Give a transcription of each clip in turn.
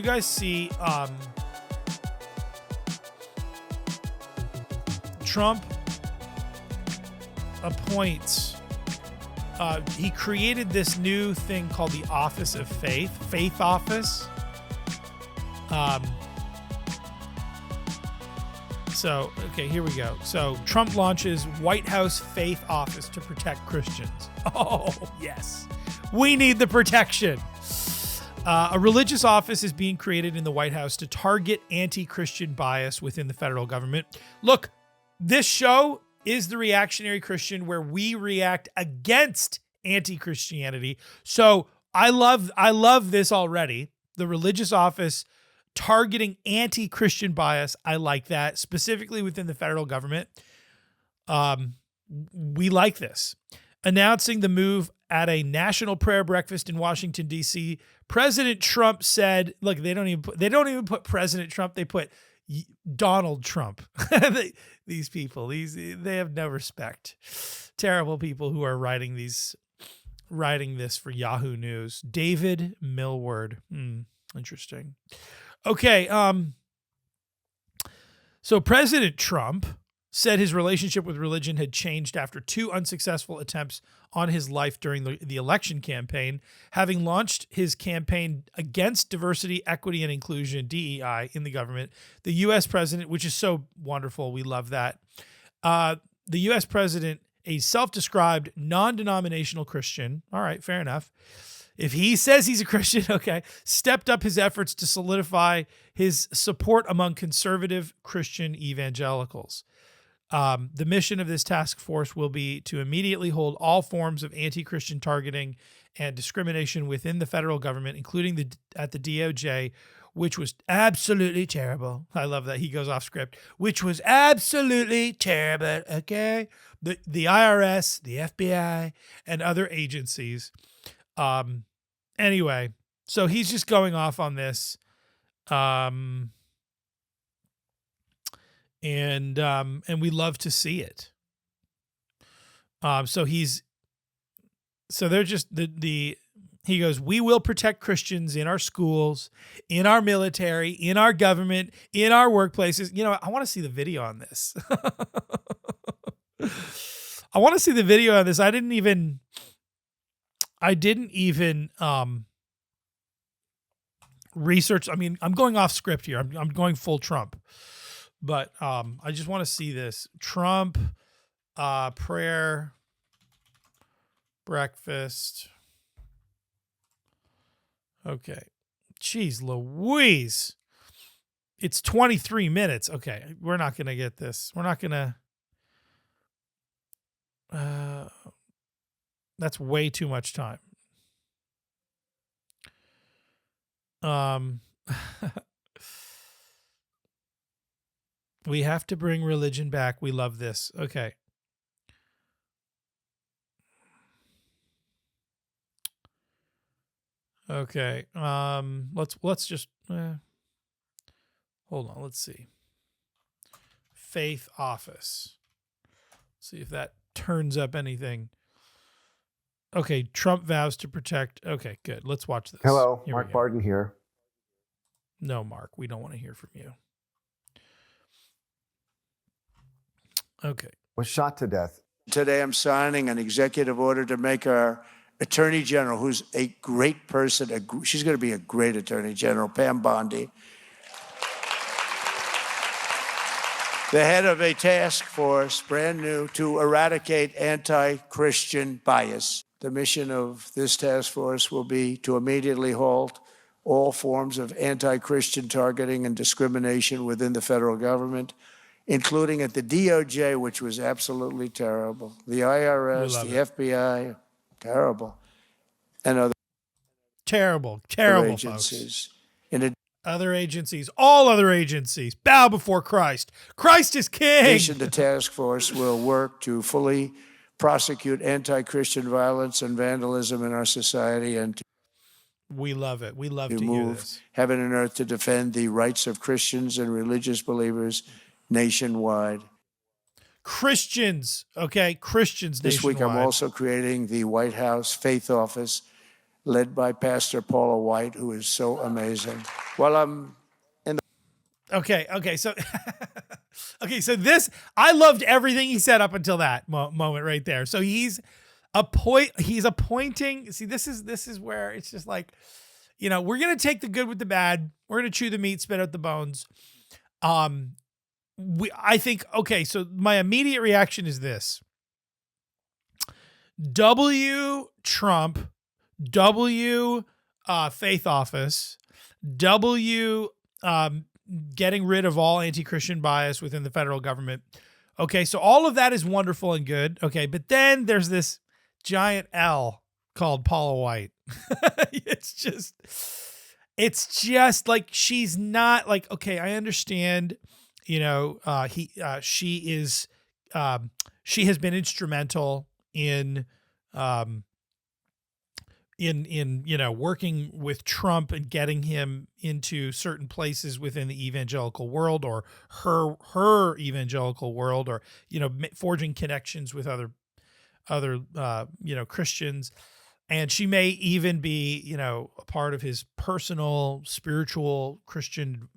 guys see Trump appoints, he created this new thing called the Office of Faith Office. So, okay, here we go. So Trump launches White House Faith Office to protect Christians. Oh, yes. We need the protection. A religious office is being created in the White House to target anti-Christian bias within the federal government. Look, this show is the Reactionary Christian, where we react against anti-Christianity. So I love this already. The religious office targeting anti-Christian bias. I like that, specifically within the federal government. We like this. Announcing the move at a national prayer breakfast in Washington, D.C., President Trump said, look, they don't even put President Trump, they put Donald Trump. These people, they have no respect. Terrible people who are writing this for Yahoo News. David Millward. Interesting. Okay, so President Trump said his relationship with religion had changed after 2 unsuccessful attempts on his life during the election campaign. Having launched his campaign against diversity, equity, and inclusion, DEI, in the government, the U.S. president, which is so wonderful, we love that, the U.S. president, a self-described non-denominational Christian, all right, fair enough, if he says he's a Christian, okay, stepped up his efforts to solidify his support among conservative Christian evangelicals. The mission of this task force will be to immediately hold all forms of anti-Christian targeting and discrimination within the federal government, including at the DOJ, which was absolutely terrible. I love that he goes off script, which was absolutely terrible. Okay, the IRS, the FBI, and other agencies. Anyway, so he's just going off on this. And we love to see it. So they're just he goes, we will protect Christians in our schools, in our military, in our government, in our workplaces. You know, I want to see the video on this. I want to see the video on this. I didn't even research. I mean, I'm going off script here. I'm going full Trump. But I just want to see this. Trump prayer breakfast. Okay. Jeez Louise. It's 23 minutes. Okay. We're not going to get this. We're not going to. That's way too much time. We have to bring religion back. We love this. Okay. Okay. Let's just hold on. Let's see. Faith Office. See if that turns up anything. Okay, Trump vows to protect. Okay, good. Let's watch this. Hello, Mark Barden here. No, Mark, we don't want to hear from you. Okay. Was shot to death. Today I'm signing an executive order to make our Attorney General, who's a great person, she's going to be a great Attorney General, Pam Bondi, the head of a task force, brand new, to eradicate anti-Christian bias. The mission of this task force will be to immediately halt all forms of anti-Christian targeting and discrimination within the federal government, including at the DOJ, which was absolutely terrible, the IRS, the FBI, terrible, and other terrible agencies. Other agencies, all other agencies, bow before Christ. Christ is king. In addition, the task force will work to fully prosecute anti-Christian violence and vandalism in our society, and we love it. We love to move hear this. Heaven and earth to defend the rights of Christians and religious believers nationwide. Christians, okay? Christians This nationwide. week, I'm also creating the White House Faith Office. led by Pastor Paula White, who is so amazing. Well, I'm Okay. So, so this, I loved everything he said up until that moment right there. So he's appointing, see, this is where it's just like, we're going to take the good with the bad. We're going to chew the meat, spit out the bones. I think, okay, so my immediate reaction is this. W Trump, W Faith Office, W getting rid of all anti-Christian bias within the federal government. Okay, so all of that is wonderful and good. Okay, but then there's this giant L called Paula White. It's just like, she's not like, okay, I understand, she has been instrumental in working with Trump and getting him into certain places within the evangelical world, or her evangelical world, or, forging connections with other Christians. And she may even be, a part of his personal spiritual Christian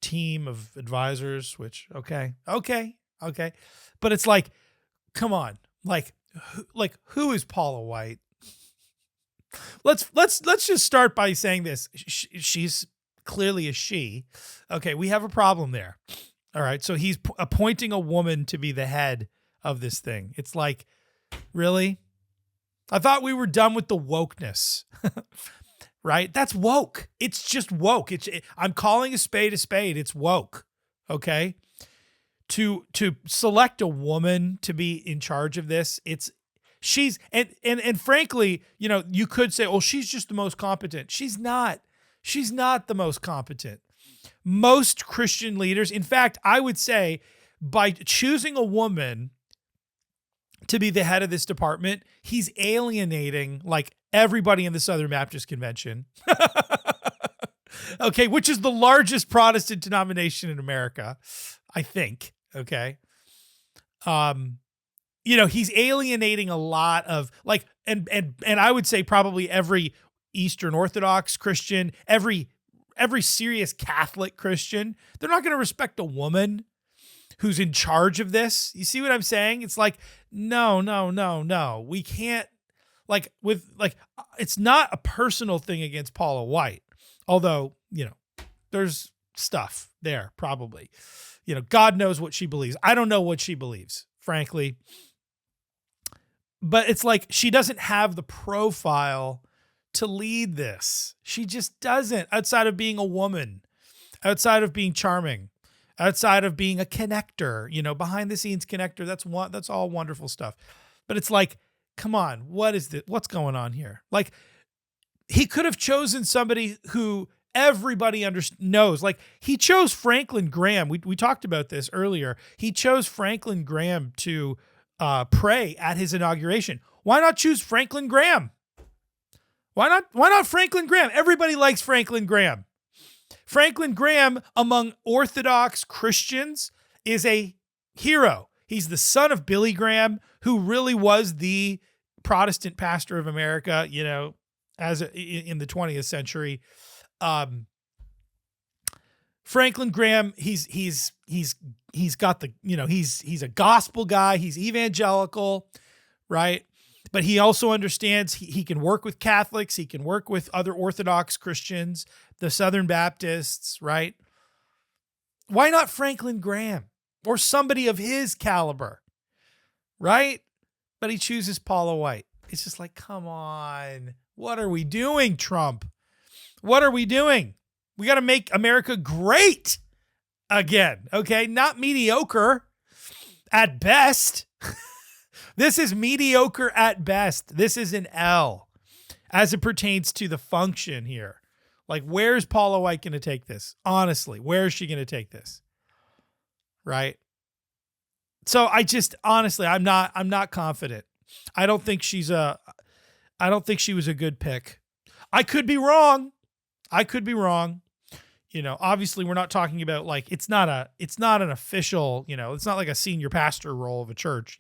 team of advisors, which, okay. But it's like, come on, like who is Paula White? Let's just start by saying this. She's clearly a she. Okay, we have a problem there. All right, so he's appointing a woman to be the head of this thing. It's like, really? I thought we were done with the wokeness. Right? That's woke. It's just woke. I'm calling a spade a spade. It's woke. Okay? To select a woman to be in charge of this, she's frankly, you could say, oh, she's just the most competent. She's not the most competent. Most Christian leaders, in fact, I would say, by choosing a woman to be the head of this department, he's alienating like everybody in the Southern Baptist Convention. Okay, which is the largest Protestant denomination in America, I think. Okay. He's alienating a lot of like, and I would say probably every Eastern Orthodox Christian, every serious Catholic Christian, they're not going to respect a woman who's in charge of this. You see what I'm saying? It's like, no. We can't, it's not a personal thing against Paula White. Although, there's stuff there probably. God knows what she believes. I don't know what she believes, frankly. But it's like, she doesn't have the profile to lead this. She just doesn't, outside of being a woman, outside of being charming, outside of being a connector, behind the scenes connector. That's all wonderful stuff. But it's like, come on, what is this? What's going on here? Like, he could have chosen somebody who everybody knows. Like, he chose Franklin Graham. We talked about this earlier. He chose Franklin Graham to pray at his inauguration. Why not choose Franklin Graham? Why not Franklin Graham? Everybody likes Franklin Graham. Franklin Graham, among Orthodox Christians, is a hero. He's the son of Billy Graham, who really was the Protestant pastor of America, in the 20th century. Franklin Graham, he's got the, he's a gospel guy. He's evangelical, right? But he also understands he can work with Catholics. He can work with other Orthodox Christians, the Southern Baptists, right? Why not Franklin Graham or somebody of his caliber, right? But he chooses Paula White. It's just like, come on. What are we doing, Trump? What are we doing? We got to make America great again, okay? Not mediocre at best. This is mediocre at best. This is an L as it pertains to the function here. Like, where's Paula White going to take this? Honestly, where is she going to take this? Right? So I'm not confident. I don't think she was a good pick. I could be wrong. Obviously we're not talking about like, it's not an official, it's not like a senior pastor role of a church,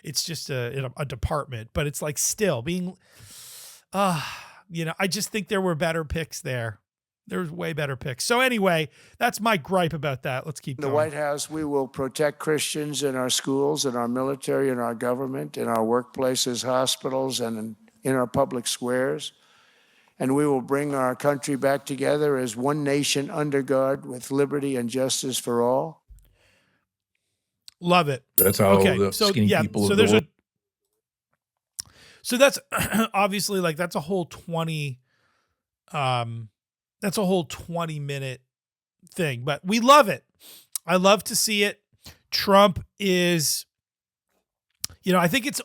it's just a department, but it's like still being, I just think there were better picks there. There's way better picks. So anyway, that's my gripe about that. Let's keep In the going. White House, we will protect Christians in our schools, in our military, in our government, in our workplaces, hospitals, and in our public squares. And we will bring our country back together as one nation under God with liberty and justice for all. Love it. That's how the skinny people of the world. So that's obviously like that's a whole 20 minute thing, but we love it. I love to see it. Trump is, I think it's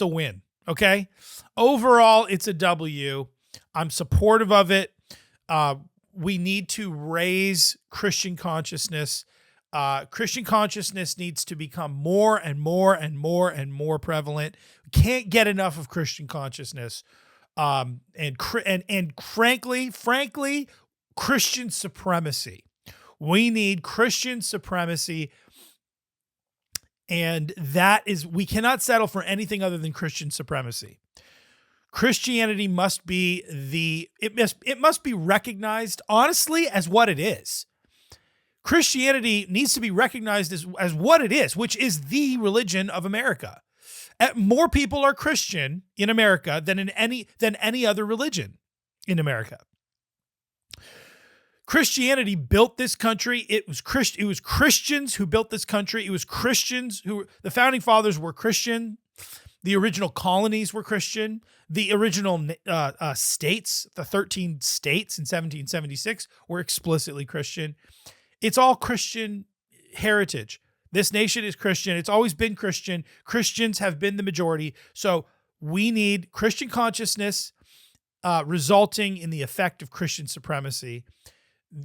a win. Okay. Overall, it's a W. I'm supportive of it. We need to raise Christian consciousness. Christian consciousness needs to become more and more and more and more prevalent. We can't get enough of Christian consciousness. And frankly, Christian supremacy. We need Christian supremacy. And we cannot settle for anything other than Christian supremacy. Christianity must be it must be recognized honestly as what it is. Christianity needs to be recognized as what it is, which is the religion of America. More people are Christian in America than any other religion in America. Christianity built this country. It was Christians who built this country. It was Christians the founding fathers were Christian. The original colonies were Christian. The original states, the 13 states in 1776, were explicitly Christian. It's all Christian heritage. This nation is Christian. It's always been Christian. Christians have been the majority. So we need Christian consciousness resulting in the effect of Christian supremacy.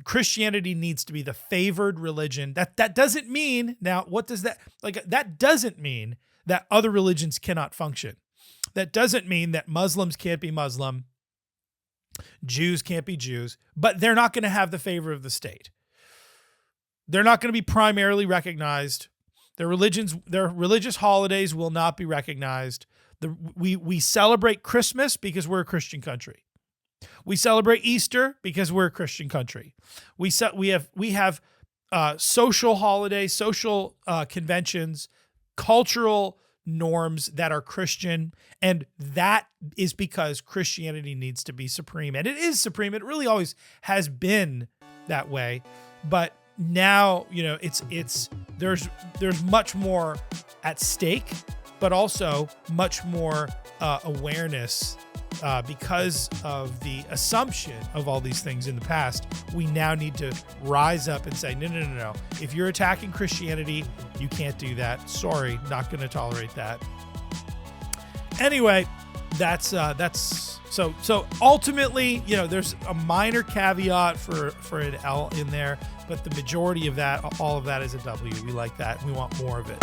Christianity needs to be the favored religion. That doesn't mean, now what does that, that doesn't mean that other religions cannot function. That doesn't mean that Muslims can't be Muslim, Jews can't be Jews, but they're not going to have the favor of the state. They're not going to be primarily recognized. Their religious holidays will not be recognized. We celebrate Christmas because we're a Christian country. We celebrate Easter because we're a Christian country. We have social holidays, social conventions, cultural norms that are Christian, and that is because Christianity needs to be supreme, and it is supreme. It really always has been that way, but now there's much more at stake, but also much more awareness because of the assumption of all these things in the past. We now need to rise up and say, no. If you're attacking Christianity, you can't do that. Sorry, not going to tolerate that. Anyway, that's so ultimately, there's a minor caveat for an L in there, but the majority of that, all of that is a W. We like that. We want more of it.